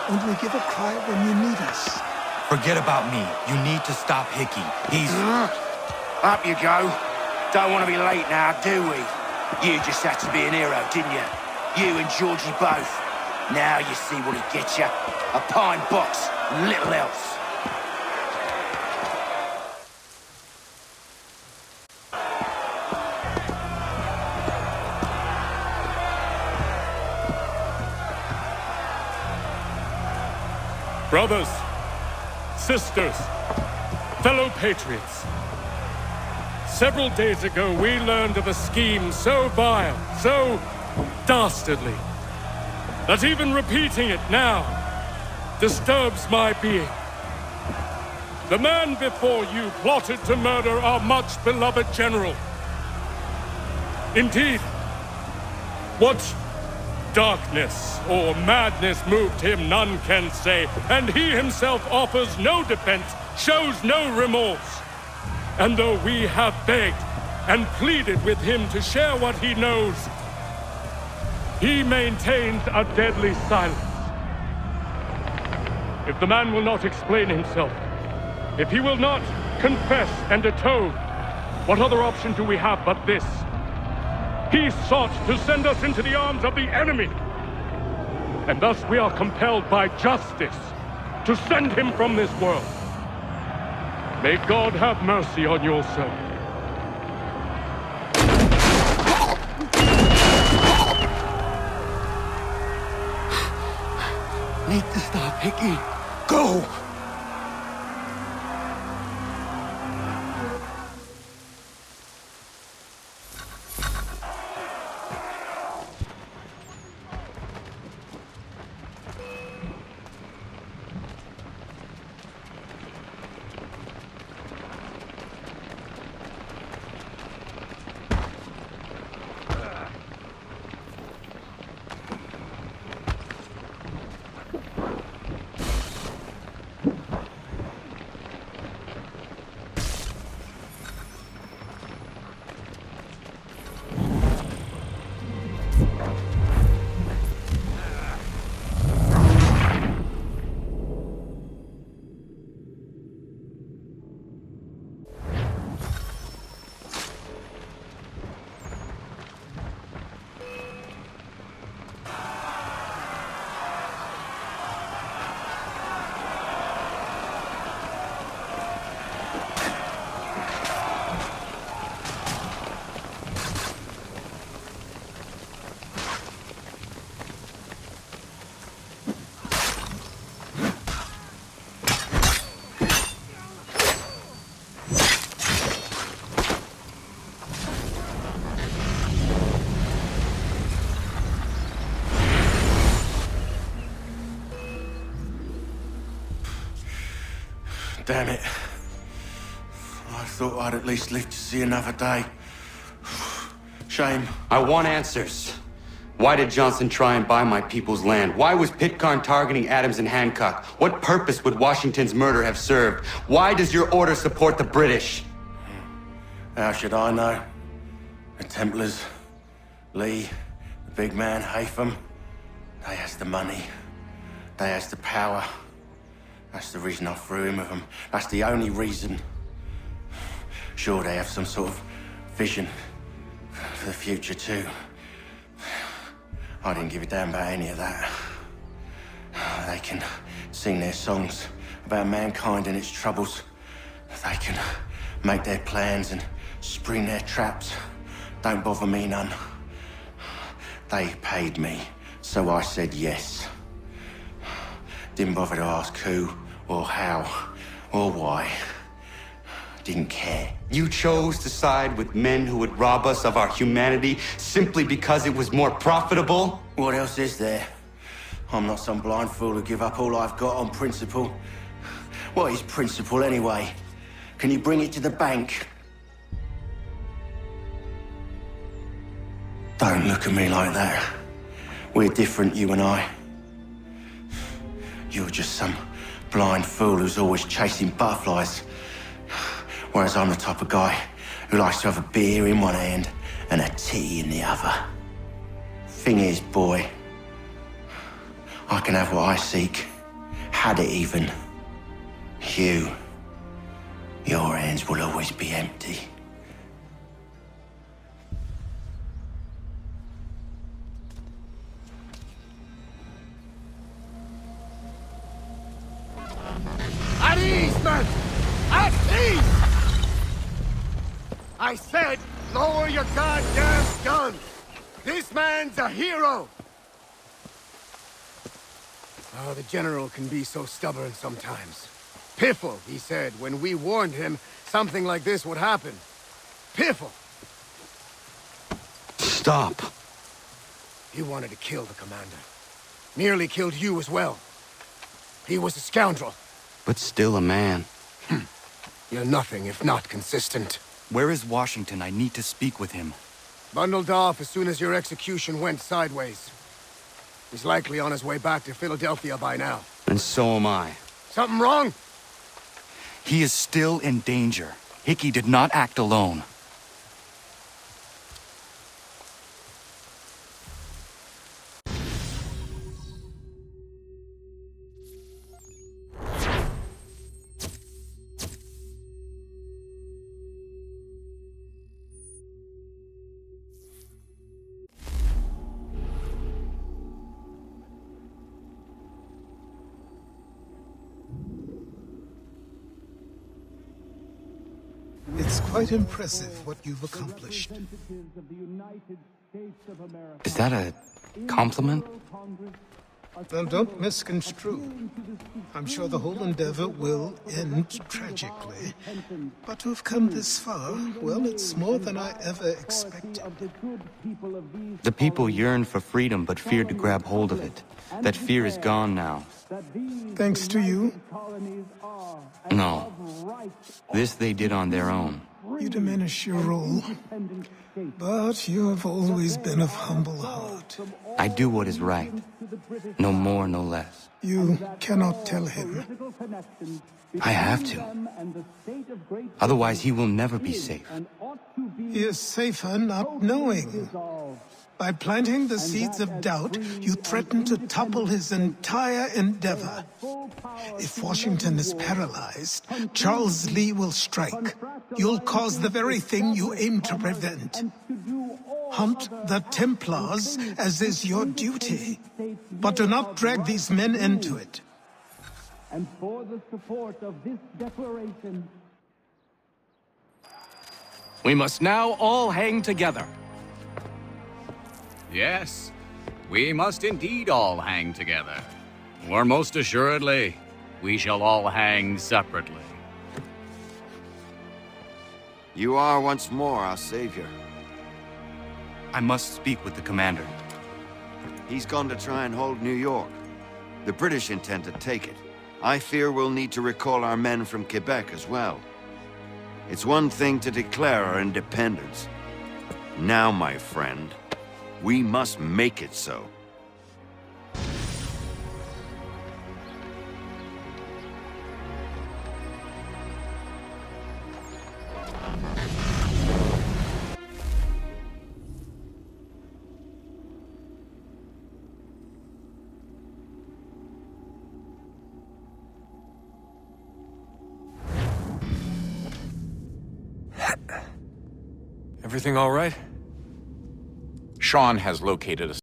Only give a cry when you need us. Forget about me. You need to stop Hickey. He's... Up you go. Don't want to be late now, do we? You just had to be an hero, didn't you? You and Georgie both. Now you see what he gets you. A pine box, little else. Brothers, sisters, fellow patriots. Several days ago, we learned of a scheme so vile, so dastardly, that even repeating it now disturbs my being. The man before you plotted to murder our much-beloved general. Indeed, what darkness or madness moved him, none can say, and he himself offers no defense, shows no remorse. And though we have begged and pleaded with him to share what he knows, he maintains a deadly silence. If the man will not explain himself, if he will not confess and atone, what other option do we have but this? He sought to send us into the arms of the enemy. And thus we are compelled by justice to send him from this world. May God have mercy on your soul. Need to stop Hickey. Go! Damn it. I thought I'd at least live to see another day. Shame. I want answers. Why did Johnson try and buy my people's land? Why was Pitcairn targeting Adams and Hancock? What purpose would Washington's murder have served? Why does your order support the British? How should I know? The Templars, Lee, the big man, Haytham, they has the money. They has the power. That's the reason I threw in with them. That's the only reason. Sure, they have some sort of vision for the future, too. I didn't give a damn about any of that. They can sing their songs about mankind and its troubles. They can make their plans and spring their traps. Don't bother me none. They paid me, so I said yes. Didn't bother to ask who, or how, or why. Didn't care. You chose to side with men who would rob us of our humanity simply because it was more profitable? What else is there? I'm not some blind fool who give up all I've got on principle. What is principle anyway? Can you bring it to the bank? Don't look at me like that. We're different, you and I. You're just some blind fool who's always chasing butterflies. Whereas I'm the type of guy who likes to have a beer in one hand and a tea in the other. Thing is, boy, I can have what I seek had it even. Hugh, your hands will always be empty. At ease, men! At ease! I said, lower your goddamn guns! This man's a hero! Oh, the General can be so stubborn sometimes. Piffle, he said, when we warned him something like this would happen. Piffle! Stop. He wanted to kill the commander. Nearly killed you as well. He was a scoundrel. But still a man. You're nothing if not consistent. Where is Washington? I need to speak with him. Bundled off as soon as your execution went sideways. He's likely on his way back to Philadelphia by now. And so am I. Something wrong? He is still in danger. Hickey did not act alone. It's quite impressive what you've accomplished. Is that a compliment? Now, don't misconstrue. I'm sure the whole endeavor will end tragically. But to have come this far, well, it's more than I ever expected. The people yearned for freedom but feared to grab hold of it. That fear is gone now. Thanks to you, No. This they did on their own. you diminish your role. But you have always been of humble heart. I do what is right. No more, no less. You cannot tell him. I have to. Otherwise, he will never be safe. He is safer not knowing. By planting the seeds of doubt, you threaten to topple his entire endeavor. If Washington is paralyzed, Charles Lee will strike. You'll cause the very thing you aim to prevent. Hunt the Templars, as is your duty. But do not drag these men into it. And for the support of this declaration, We must now all hang together. Yes, we must indeed all hang together. Or most assuredly, we shall all hang separately. You are once more our savior. I must speak with the commander. He's gone to try and hold New York. The British intend to take it. I fear we'll need to recall our men from Quebec as well. It's one thing to declare our independence. Now, my friend, we must make it so. Everything all right? Sean has located a